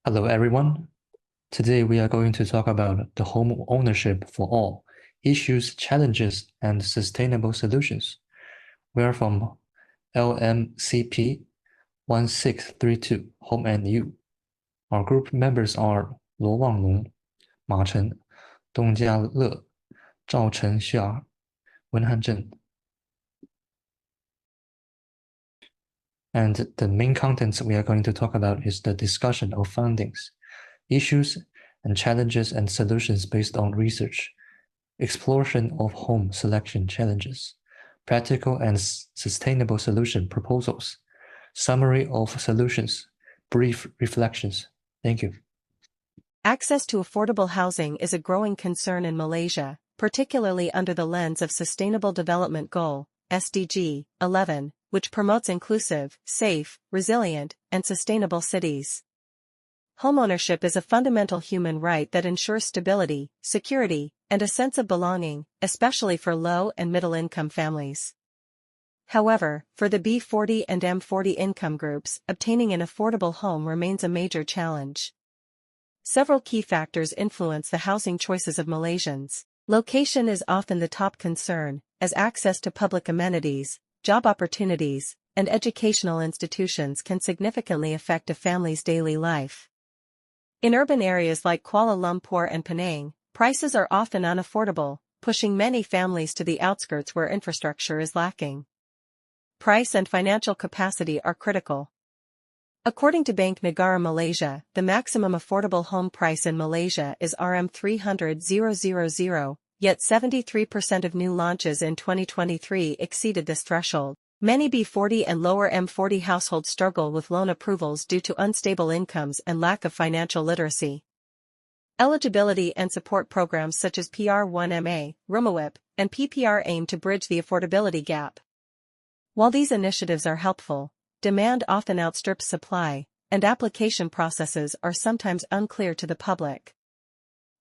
Hello, everyone. Today we are going to talk about the home ownership for all issues, challenges, and sustainable solutions. We are from LMCP 1632 Home and You. Our group members are 罗望龙、马晨、董家乐、赵晨霞、文汉镇. And the main contents we are going to talk about is the discussion of findings, issues and challenges and solutions based on research, exploration of home selection challenges, practical and sustainable solution proposals, summary of solutions, brief reflections. Thank you. Access to affordable housing is a growing concern in Malaysia, particularly under the lens of Sustainable Development Goal, SDG 11, which promotes inclusive, safe, resilient, and sustainable cities. Homeownership is a fundamental human right that ensures stability, security, and a sense of belonging, especially for low and middle-income families. However, for the B40 and M40 income groups, obtaining an affordable home remains a major challenge. Several key factors influence the housing choices of Malaysians. Location is often the top concern, as access to public amenities, job opportunities, and educational institutions can significantly affect a family's daily life. In urban areas like Kuala Lumpur and Penang, prices are often unaffordable, pushing many families to the outskirts where infrastructure is lacking. Price and financial capacity are critical. According to Bank Negara Malaysia, the maximum affordable home price in Malaysia is RM300,000, yet 73% of new launches in 2023 exceeded this threshold. Many B40 and lower M40 households struggle with loan approvals due to unstable incomes and lack of financial literacy. Eligibility and support programs such as PR1MA, RUMAWIP, and PPR aim to bridge the affordability gap. While these initiatives are helpful, demand often outstrips supply, and application processes are sometimes unclear to the public.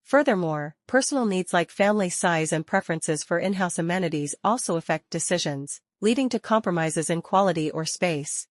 Furthermore, personal needs like family size and preferences for in-house amenities also affect decisions, leading to compromises in quality or space.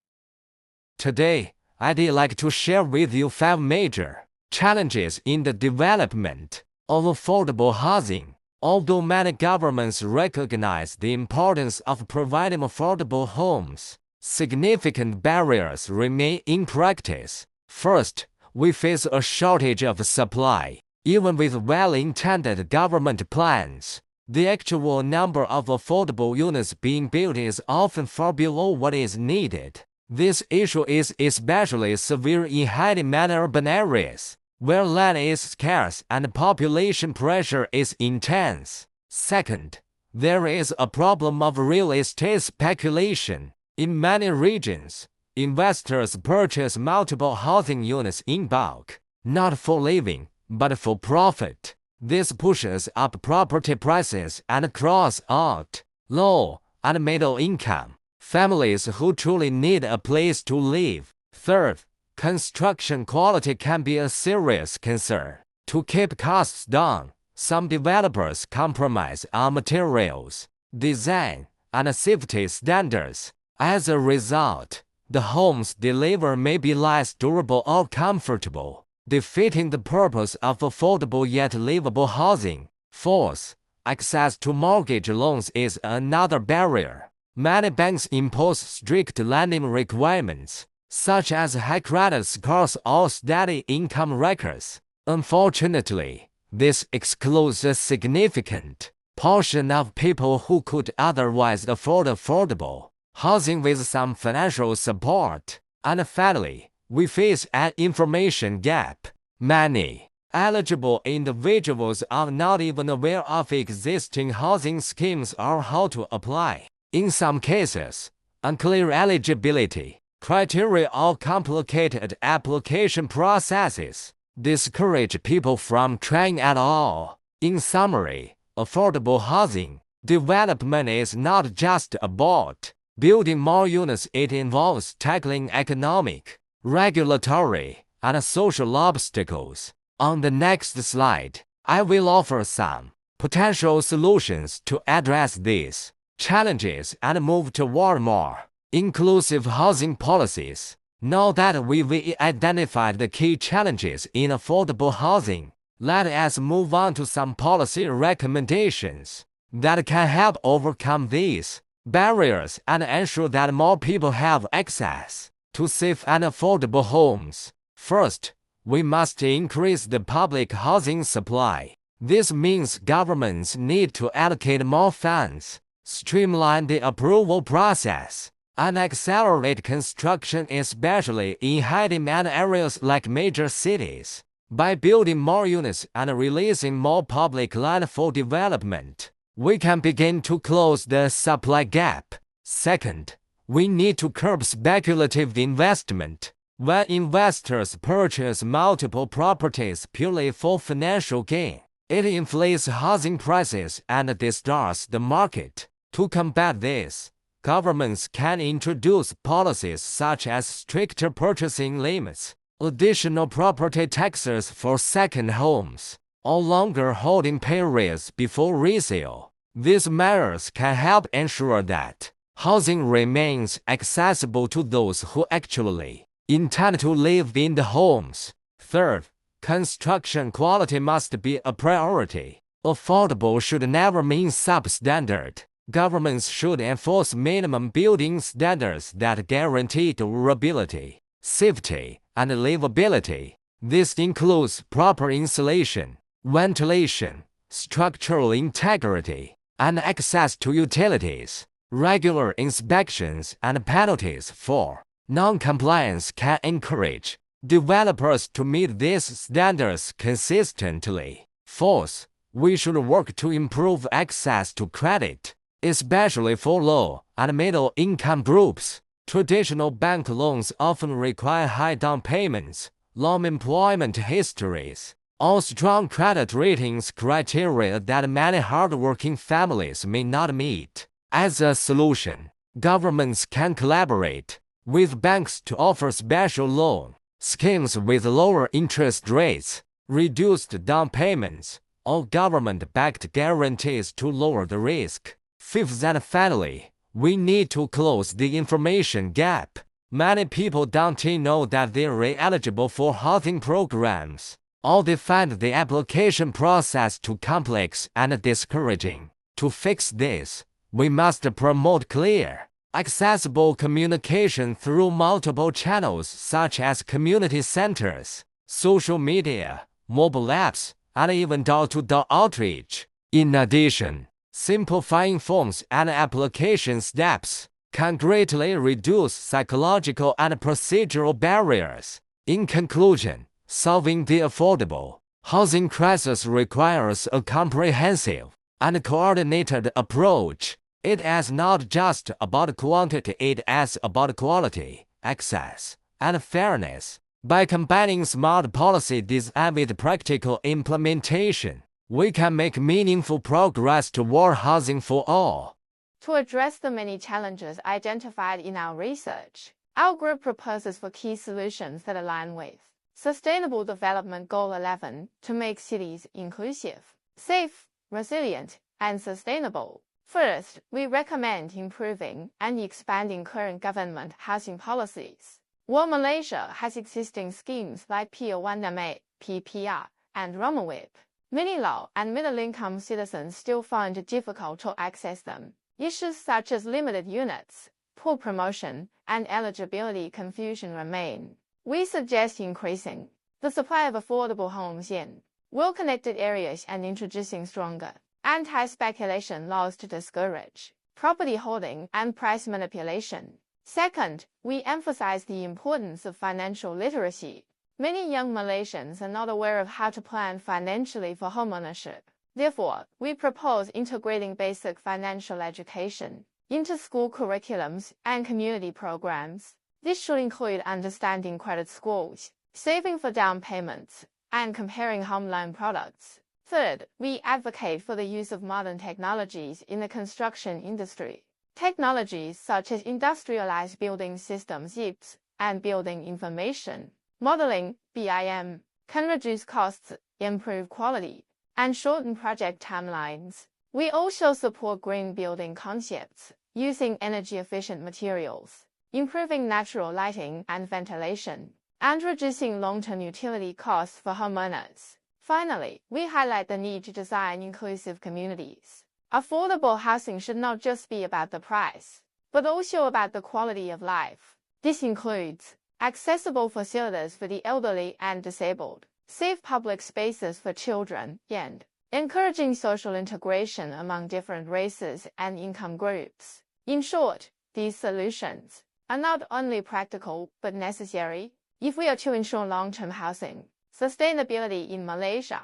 Today, I'd like to share with you 5 major challenges in the development of affordable housing. Although many governments recognize the importance of providing affordable homes, significant barriers remain in practice. First, we face a shortage of supply. Even with well-intended government plans, the actual number of affordable units being built is often far below what is needed. This issue is especially severe in high-demand urban areas, where land is scarce and population pressure is intense. Second, there is a problem of real estate speculation. In many regions, investors purchase multiple housing units in bulk, not for living, but for profit. This pushes up property prices and crowds out low and middle income families who truly need a place to live. Third, construction quality can be a serious concern. To keep costs down, some developers compromise on materials, design, and safety standards. As a result, the homes delivered may be less durable or comfortable, defeating the purpose of affordable yet livable housing. Fourth, access to mortgage loans is another barrier. Many banks impose strict lending requirements, such as high credit scores or steady income records. Unfortunately, this excludes a significant portion of people who could otherwise afford affordable housing with some financial support. And finally, we face an information gap. Many eligible individuals are not even aware of existing housing schemes or how to apply. In some cases, unclear eligibility criteria or complicated application processes discourage people from trying at all. In summary, affordable housing development is not just about building more units. It involves tackling economic, regulatory, and social obstacles. On the next slide, I will offer some potential solutions to address these challenges and move toward more inclusive housing policies. Now that we've identified the key challenges in affordable housing, let us move on to some policy recommendations that can help overcome these barriers and ensure that more people have access to safe and affordable homes. First, we must increase the public housing supply. This means governments need to allocate more funds, streamline the approval process, and accelerate construction, especially in high-demand areas like major cities. By building more units and releasing more public land for development, we can begin to close the supply gap. Second, we need to curb speculative investment. When investors purchase multiple properties purely for financial gain, it inflates housing prices and distorts the market. To combat this, governments can introduce policies such as stricter purchasing limits, additional property taxes for second homes, or longer holding periods before resale. These measures can help ensure that housing remains accessible to those who actually intend to live in the homes. Third, construction quality must be a priority. Affordable should never mean substandard. Governments should enforce minimum building standards that guarantee durability, safety, and livability. This includes proper insulation, ventilation, structural integrity, and access to utilities. Regular inspections and penalties for non-compliance can encourage developers to meet these standards consistently. Fourth, we should work to improve access to credit, especially for low and middle-income groups. Traditional bank loans often require high down payments, long employment histories, or strong credit ratings criteria that many hardworking families may not meet. As a solution, governments can collaborate with banks to offer special loan schemes with lower interest rates, reduced down payments, or government-backed guarantees to lower the risk. Fifth and finally, we need to close the information gap. Many people don't know that they're eligible for housing programs, or they find the application process too complex and discouraging. To fix this, we must promote clear, accessible communication through multiple channels such as community centers, social media, mobile apps, and even door-to-door outreach. In addition, simplifying forms and application steps can greatly reduce psychological and procedural barriers. In conclusion, solving the affordable housing crisis requires a comprehensive and coordinated approach. It is not just about quantity, it is about quality, access, and fairness. By combining smart policy design with practical implementation, we can make meaningful progress toward housing for all. To address the many challenges identified in our research, our group proposes 4 key solutions that align with Sustainable Development Goal 11 to make cities inclusive, safe, resilient, and sustainable. First, we recommend improving and expanding current government housing policies. While Malaysia has existing schemes like P1MA, PPR, and Homeownership, many low and middle-income citizens still find it difficult to access them. Issues such as limited units, poor promotion, and eligibility confusion remain. We suggest increasing the supply of affordable homes in well-connected areas and introducing stronger anti-speculation laws to discourage property holding and price manipulation. Second, we emphasize the importance of financial literacy. Many young Malaysians are not aware of how to plan financially for homeownership. Therefore, we propose integrating basic financial education into school curriculums and community programs. This should include understanding credit scores, saving for down payments, and comparing home loan products. Third, we advocate for the use of modern technologies in the construction industry. Technologies such as industrialized building systems (IPS) and building information modeling (BIM) can reduce costs, improve quality, and shorten project timelines. We also support green building concepts using energy-efficient materials, improving natural lighting and ventilation, and reducing long-term utility costs for homeowners. Finally, we highlight the need to design inclusive communities. Affordable housing should not just be about the price, but also about the quality of life. This includes accessible facilities for the elderly and disabled, safe public spaces for children, and encouraging social integration among different races and income groups. In short, these solutions are not only practical but necessary if we are to ensure long-term housing sustainability in Malaysia.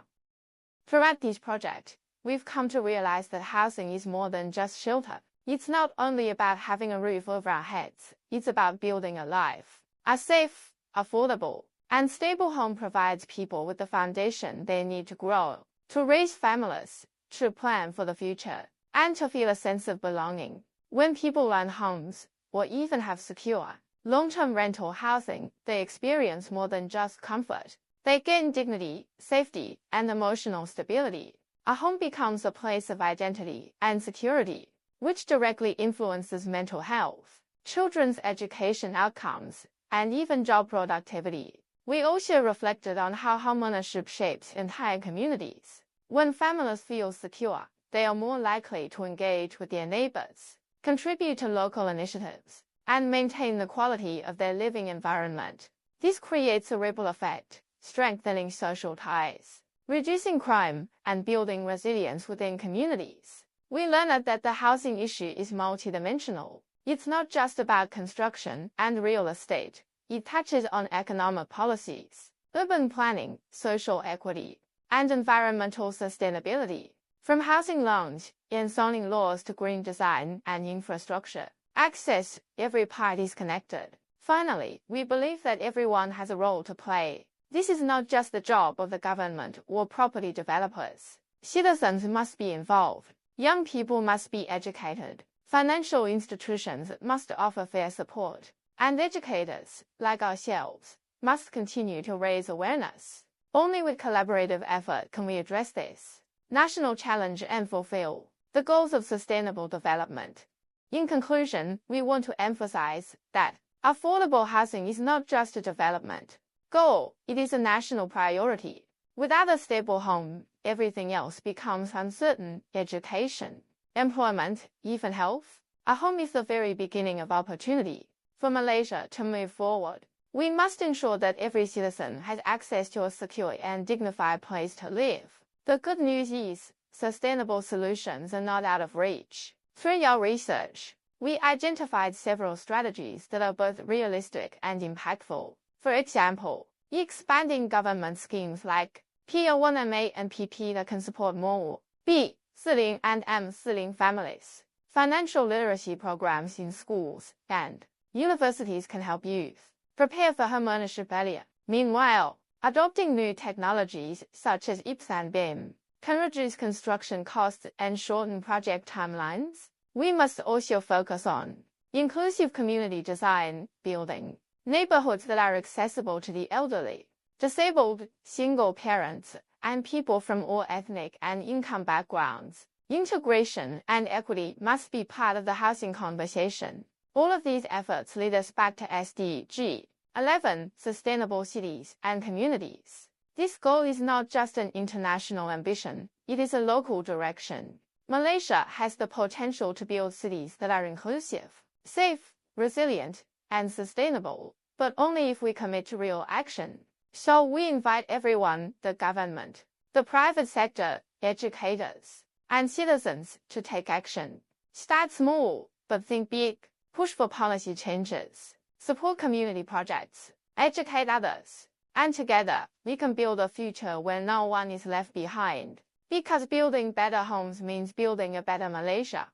Throughout this project, we've come to realize that housing is more than just shelter. It's not only about having a roof over our heads, it's about building a life. A safe, affordable, and stable home provides people with the foundation they need to grow, to raise families, to plan for the future, and to feel a sense of belonging. When people own homes, or even have secure, long-term rental housing, they experience more than just comfort. They gain dignity, safety, and emotional stability. A home becomes a place of identity and security, which directly influences mental health, children's education outcomes, and even job productivity. We also reflected on how homeownership shapes entire communities. When families feel secure, they are more likely to engage with their neighbors, contribute to local initiatives, and maintain the quality of their living environment. This creates a ripple effect, strengthening social ties, reducing crime, and building resilience within communities. We learned that the housing issue is multidimensional. It's not just about construction and real estate. It touches on economic policies, urban planning, social equity, and environmental sustainability. From housing loans and zoning laws to green design and infrastructure access, every part is connected. Finally, we believe that everyone has a role to play. This is not just the job of the government or property developers. Citizens must be involved. Young people must be educated. Financial institutions must offer fair support. And educators, like ourselves, must continue to raise awareness. Only with collaborative effort can we address this national challenge and fulfill the goals of sustainable development. In conclusion, we want to emphasize that affordable housing is not just a development goal, it is a national priority. Without a stable home, everything else becomes uncertain: education, employment, even health. A home is the very beginning of opportunity. For Malaysia to move forward, we must ensure that every citizen has access to a secure and dignified place to live. The good news is, sustainable solutions are not out of reach. Through our research, we identified several strategies that are both realistic and impactful. For example, expanding government schemes like P1MA and PP that can support more B40 and M40 families. Financial literacy programs in schools and universities can help youth prepare for homeownership earlier. Meanwhile, adopting new technologies such as IPS and BIM can reduce construction costs and shorten project timelines. We must also focus on inclusive community design, building neighborhoods that are accessible to the elderly, disabled, single parents, and people from all ethnic and income backgrounds. Integration and equity must be part of the housing conversation. All of these efforts lead us back to SDG 11, Sustainable Cities and Communities. This goal is not just an international ambition, it is a local direction. Malaysia has the potential to build cities that are inclusive, safe, resilient, and sustainable, but only if we commit to real action. So we invite everyone, the government, the private sector, educators, and citizens to take action. Start small, but think big. Push for policy changes. Support community projects. Educate others. And together, we can build a future where no one is left behind. Because building better homes means building a better Malaysia.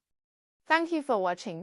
Thank you for watching.